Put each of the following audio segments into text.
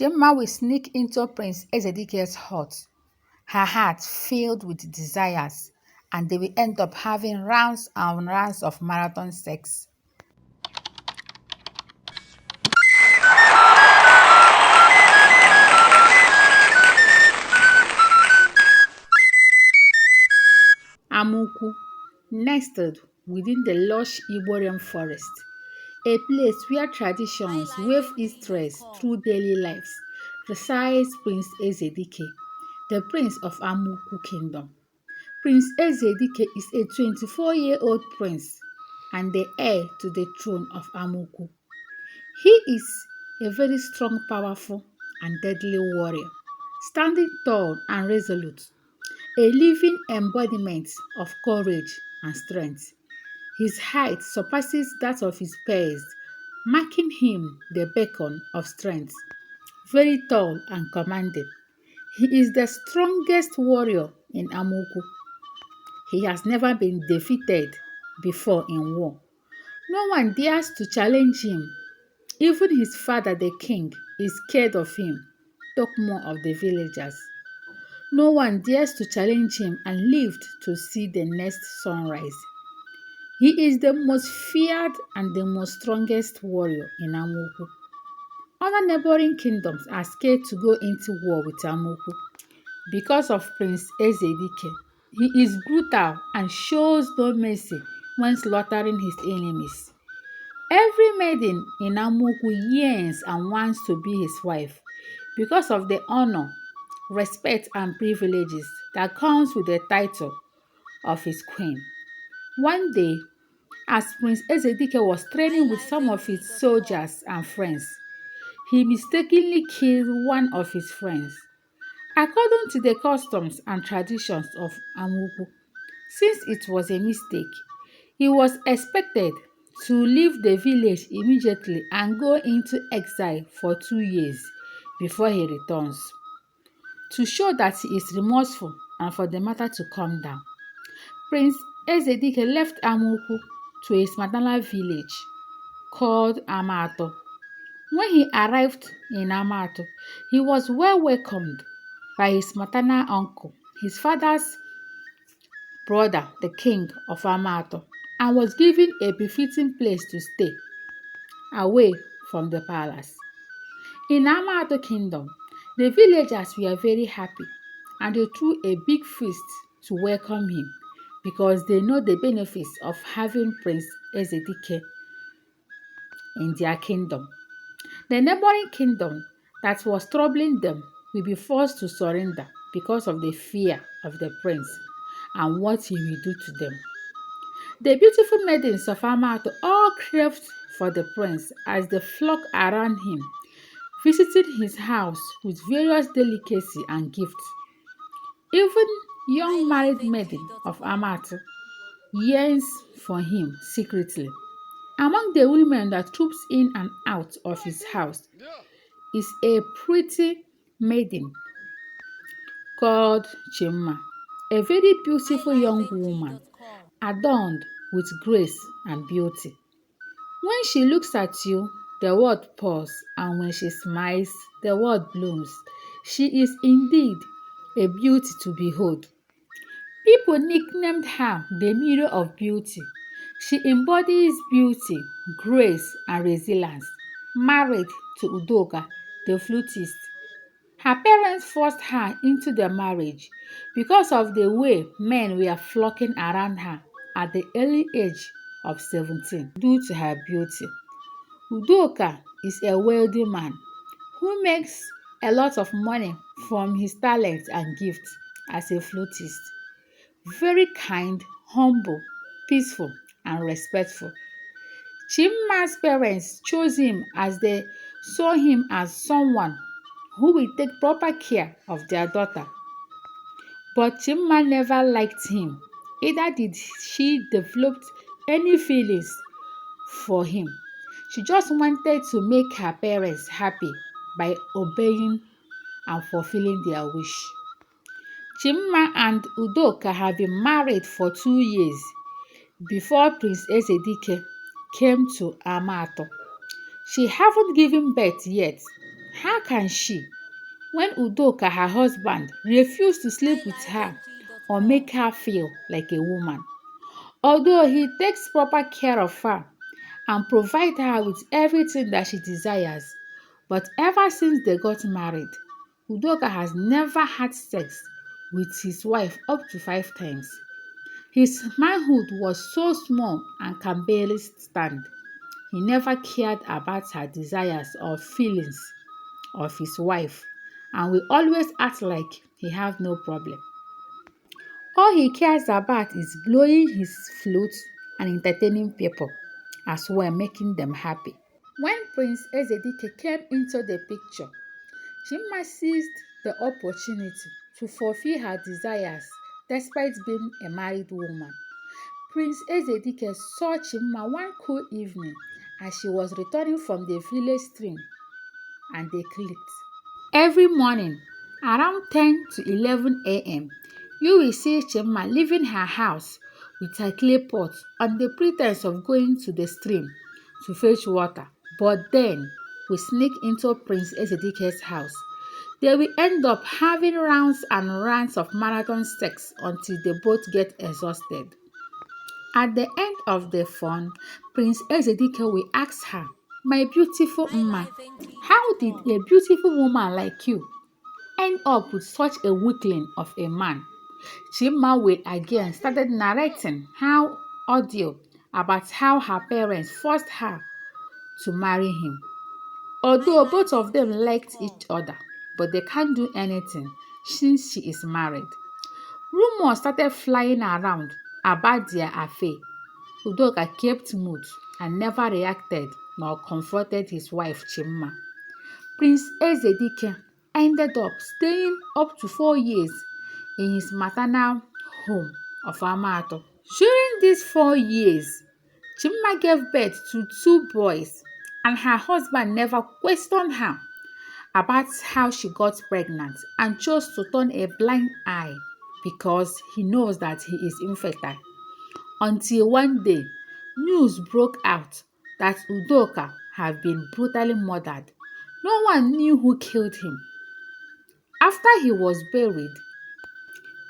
Chinma will sneak into Prince Ezedike's hut, her heart filled with desires, and they will end up having rounds and rounds of marathon sex. Amaukwu, nestled within the lush Igbo forest, a place where traditions wave its threads through daily lives, resides Prince Ezedike, the prince of Amaukwu Kingdom. Prince Ezedike is a 24-year-old prince and the heir to the throne of Amaukwu. He is a very strong, powerful, and deadly warrior, standing tall and resolute, a living embodiment of courage and strength. His height surpasses that of his peers, making him the beacon of strength. Very tall and commanding, he is the strongest warrior in Amaukwu. He has never been defeated before in war. No one dares to challenge him. Even his father, the king, is scared of him. Talk more of the villagers. No one dares to challenge him and lived to see the next sunrise. He is the most feared and the most strongest warrior in Amaukwu. Other neighboring kingdoms are scared to go into war with Amaukwu because of Prince Ezedike. He is brutal and shows no mercy when slaughtering his enemies. Every maiden in Amaukwu yearns and wants to be his wife because of the honor, respect, and privileges that comes with the title of his queen. One day, as Prince Ezedike was training with some of his soldiers and friends, he mistakenly killed one of his friends. According to the customs and traditions of Amaukwu, since it was a mistake, he was expected to leave the village immediately and go into exile for 2 years before he returns, to show that he is remorseful and for the matter to calm down. Prince Ezedike left Amaukwu to his maternal village called Amato. When he arrived in Amato, he was well welcomed by his maternal uncle, his father's brother, the king of Amato, and was given a befitting place to stay, away from the palace. In Amato Kingdom, the villagers were very happy and they threw a big feast to welcome him because they know the benefits of having Prince Ezedike in their kingdom. The neighboring kingdom that was troubling them will be forced to surrender because of the fear of the prince and what he will do to them. The beautiful maidens of Amato all craved for the prince as they flocked around him, visiting his house with various delicacy and gifts. Even young married maiden of Amato yearns for him secretly. Among the women that troops in and out of his house is a pretty maiden called Chinma, a very beautiful young woman adorned with grace and beauty. When she looks at you, the world pours, and when she smiles, the world blooms. She is indeed a beauty to behold. People nicknamed her the Mirror of Beauty. She embodies beauty, grace, and resilience. Married to Udoka, the flutist. Her parents forced her into the marriage because of the way men were flocking around her at the early age of 17 due to her beauty. Udoka is a wealthy man who makes a lot of money from his talents and gifts as a flutist. Very kind, humble, peaceful, and respectful. Chinma's parents chose him as they saw him as someone who will take proper care of their daughter. But Chinma never liked him, either did she develop any feelings for him. She just wanted to make her parents happy by obeying and fulfilling their wish. Chinma and Udoka have been married for 2 years before Prince Ezedike came to Amato. She haven't given birth yet. How can she, when Udoka, her husband, refused to sleep with her or make her feel like a woman? Although he takes proper care of her and provides her with everything that she desires, but ever since they got married, Udoka has never had sex with his wife up to 5 times. His manhood was so small and can barely stand. He never cared about her desires or feelings of his wife and will always act like he have no problem. All he cares about is blowing his flute and entertaining people, as well making them happy. When Prince Ezedike came into the picture, Chinma seized the opportunity to fulfill her desires despite being a married woman. Prince Ezedike saw Chinma one cool evening as she was returning from the village stream, and they clicked. Every morning, around 10 to 11 a.m., you will see Chinma leaving her house with her clay pot on the pretense of going to the stream to fetch water, but then we sneak into Prince Ezedike's house. They will end up having rounds and rounds of marathon sex until they both get exhausted. At the end of the fun, Prince Ezedike will ask her, "My beautiful Mma, how did a beautiful woman like you end up with such a weakling of a man?" Chinma will again started narrating how audio about how her parents forced her to marry him. Although both of them liked each other, but they can't do anything since she is married. Rumors started flying around about their affair. Udoka kept mute and never reacted nor confronted his wife Chinma. Prince Ezedike ended up staying up to 4 years in his maternal home of Amato. During these 4 years, Chinma gave birth to 2 boys, and her husband never questioned her about how she got pregnant and chose to turn a blind eye because he knows that he is infertile. Until one day, news broke out that Udoka had been brutally murdered. No one knew who killed him. After he was buried,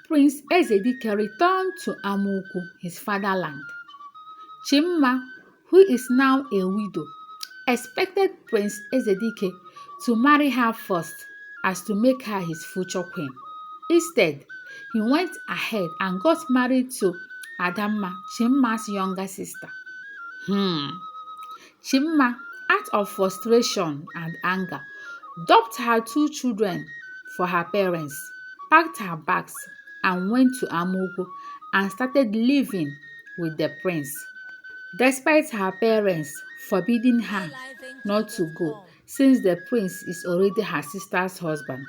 Prince Ezedike returned to Amaukwu, his fatherland. Chinma, who is now a widow, expected Prince Ezedike to marry her first as to make her his future queen. Instead, he went ahead and got married to Adamma, Chinma's younger sister. Chinma, out of frustration and anger, dumped her 2 children for her parents, packed her bags, and went to Amaukwu and started living with the prince. Despite her parents forbidding her not to go, since the prince is already her sister's husband,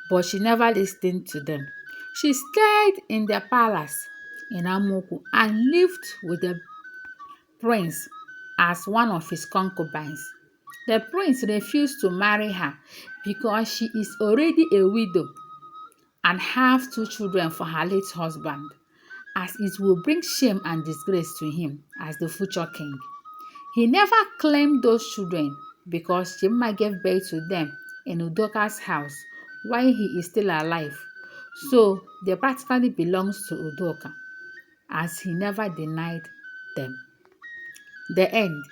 but she never listened to them. She stayed in the palace in Amaukwu and lived with the prince as one of his concubines. The prince refused to marry her because she is already a widow and have 2 children for her late husband, as it will bring shame and disgrace to him as the future king. He never claimed those children because Chinma gave birth to them in Udoka's house while he is still alive, so they practically belongs to Udoka, as he never denied them. The end.